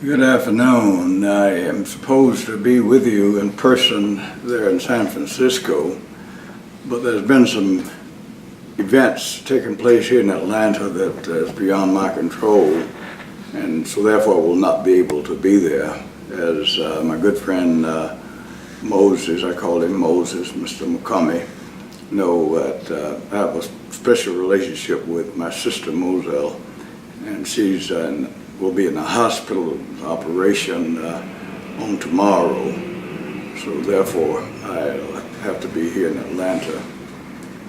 Good afternoon. I am supposed to be with you in person there in San Francisco, but there's been some events taking place here in Atlanta that is beyond my control, and so therefore I will not be able to be there. As my good friend Moses, I call him Moses, Mr. McCummy, know that I have a special relationship with my sister Moselle, and she's will be in a hospital operation on tomorrow, so therefore I'll have to be here in Atlanta.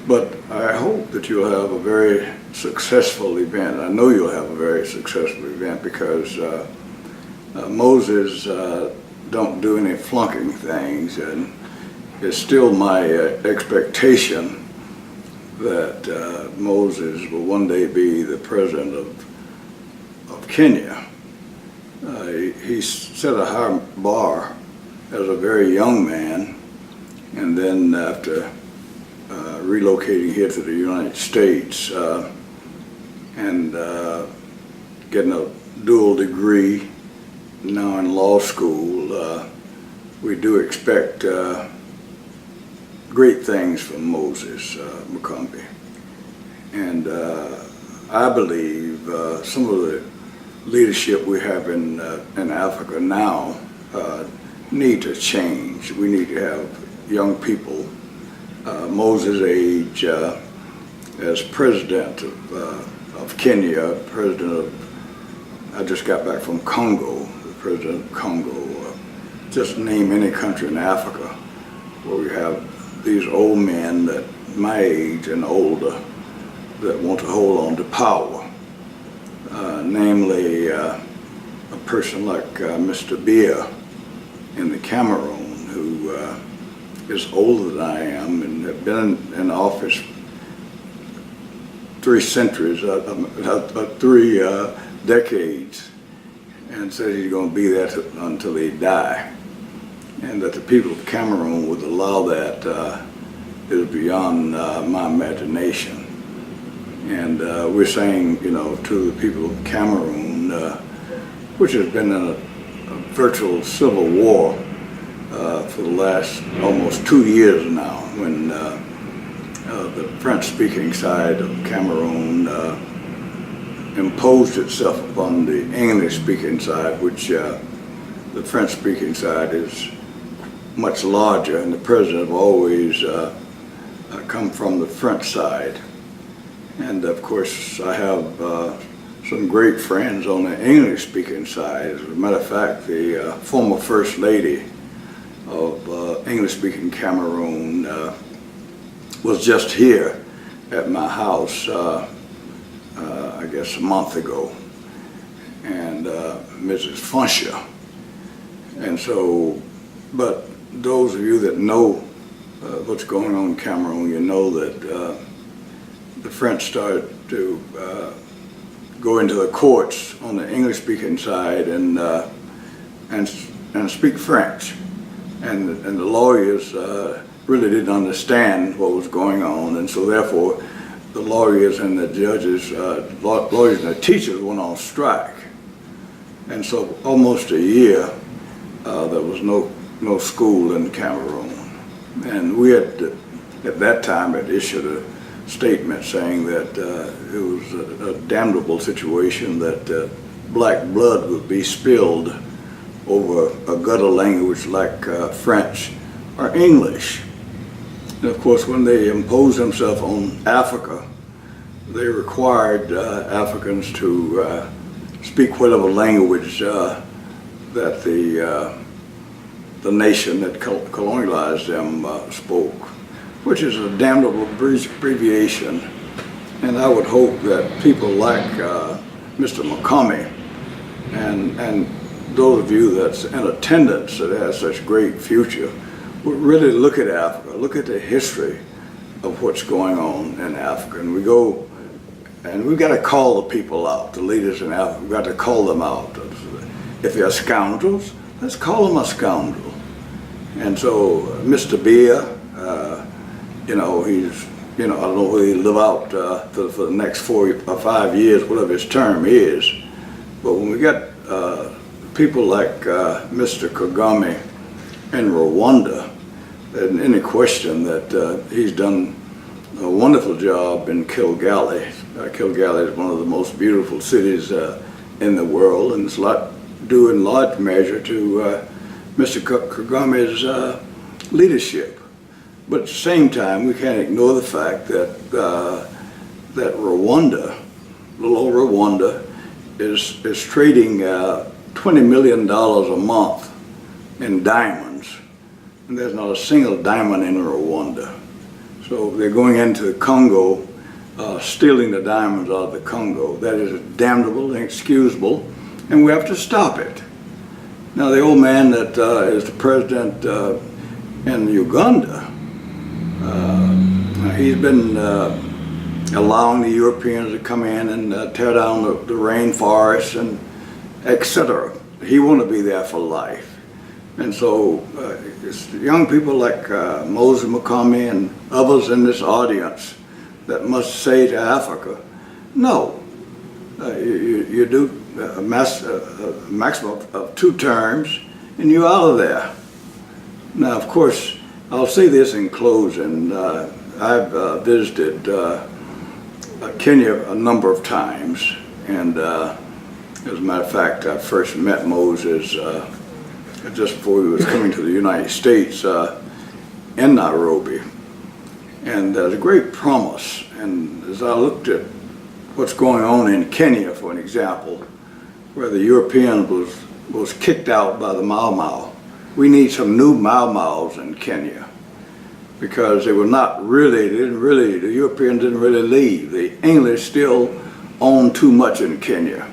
But I hope that you'll have a very successful event. I know you'll have a very successful event because Moses don't do any flunking things, and it's still my expectation that Moses will one day be the president of Kenya. He set a high bar as a very young man, and then after relocating here to the United States and getting a dual degree now in law school, we do expect great things from Moses McCumby. And I believe some of the leadership we have in Africa now need to change. We need to have young people Moses' age as president of Kenya, president of, I just got back from Congo, the president of Congo. Just name any country in Africa where we have these old men that my age and older that want to hold on to power. Namely a person like Mr. Biya in the Cameroon, who is older than I am and have been in office 3 centuries, 3 decades, and said he's going to be there until he die, and that the people of Cameroon would allow that is beyond my imagination. And we're saying, to the people of Cameroon, which has been in a virtual civil war for the last almost 2 years now, when the French-speaking side of Cameroon imposed itself upon the English-speaking side, which the French-speaking side is much larger, and the president have always come from the French side. And of course, I have some great friends on the English-speaking side. As a matter of fact, the former First Lady of English-speaking Cameroon was just here at my house, I guess a month ago, and Mrs. Funsha. And so, but those of you that know what's going on in Cameroon, you know that the French started to go into the courts on the English-speaking side and speak French, and the lawyers really didn't understand what was going on, and so therefore the lawyers and the judges, lawyers and the teachers went on strike, and so almost a year there was no school in Cameroon, and we had at that time had issued a statement saying that it was a damnable situation, that black blood would be spilled over a gutter language like French or English. And of course, when they imposed themselves on Africa, they required Africans to speak whatever language that the nation that colonialized them spoke, which is a damnable abbreviation. And I would hope that people like Mr. McCummy and those of you that's in attendance that has such great future would really look at Africa, look at the history of what's going on in Africa. And we go, and we've got to call the people out, the leaders in Africa, we've got to call them out. If they're scoundrels, let's call them a scoundrel. And so Mr. Biya, he's, I don't know whether he'll live out for the next 4 or 5 years, whatever his term is. But when we got people like Mr. Kagame in Rwanda, there's any question that he's done a wonderful job in Kigali. Kigali is one of the most beautiful cities in the world, and it's due in large measure to Mr. Kagame's leadership. But at the same time, we can't ignore the fact that that Rwanda, little old Rwanda, is trading $20 million a month in diamonds, and there's not a single diamond in Rwanda. So they're going into the Congo, stealing the diamonds out of the Congo. That is damnable and inexcusable, and we have to stop it. Now, the old man that is the president in Uganda, he's been allowing the Europeans to come in and tear down the rainforests and etc. He want to be there for life. And so it's young people like Moses Makame and others in this audience that must say to Africa, no, you do a maximum of 2 terms and you're out of there. Now, of course, I'll say this in closing. I've visited Kenya a number of times, and as a matter of fact, I first met Moses just before he was coming to the United States in Nairobi. And there's a great promise. And as I looked at what's going on in Kenya, for an example, where the European was kicked out by the Mau Mau, we need some new Mau Maus in Kenya, because they were not really, the Europeans didn't really leave. The English still own too much in Kenya.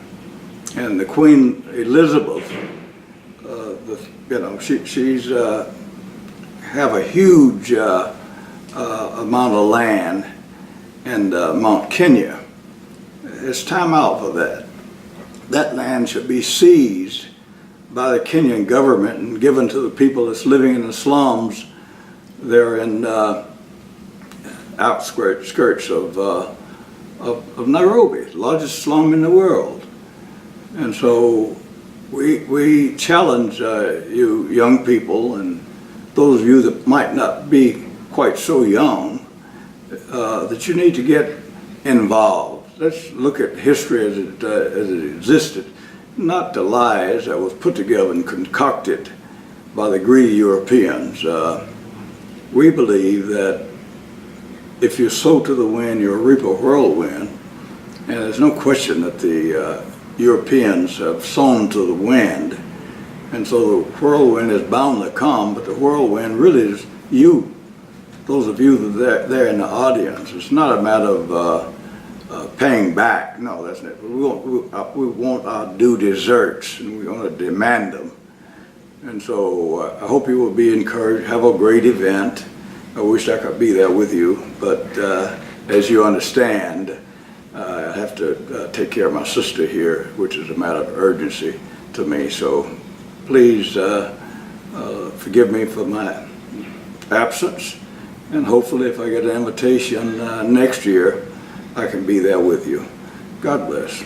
And the Queen Elizabeth, she's have a huge amount of land in Mount Kenya. It's time out for that. That land should be seized by the Kenyan government and given to the people that's living in the slums there in outskirts of Nairobi, the largest slum in the world. And so we challenge you young people, and those of you that might not be quite so young, that you need to get involved. Let's look at history as it existed, not the lies that was put together and concocted by the greedy Europeans. We believe that if you sow to the wind, you'll reap a whirlwind. And there's no question that the Europeans have sown to the wind. And so the whirlwind is bound to come, but the whirlwind really is you, those of you that are there in the audience. It's not a matter of paying back. No, that's not. We want our due deserts, and we want to demand them. And so I hope you will be encouraged. Have a great event. I wish I could be there with you, but as you understand, I have to take care of my sister here, which is a matter of urgency to me. So please forgive me for my absence, and hopefully if I get an invitation next year, I can be there with you. God bless.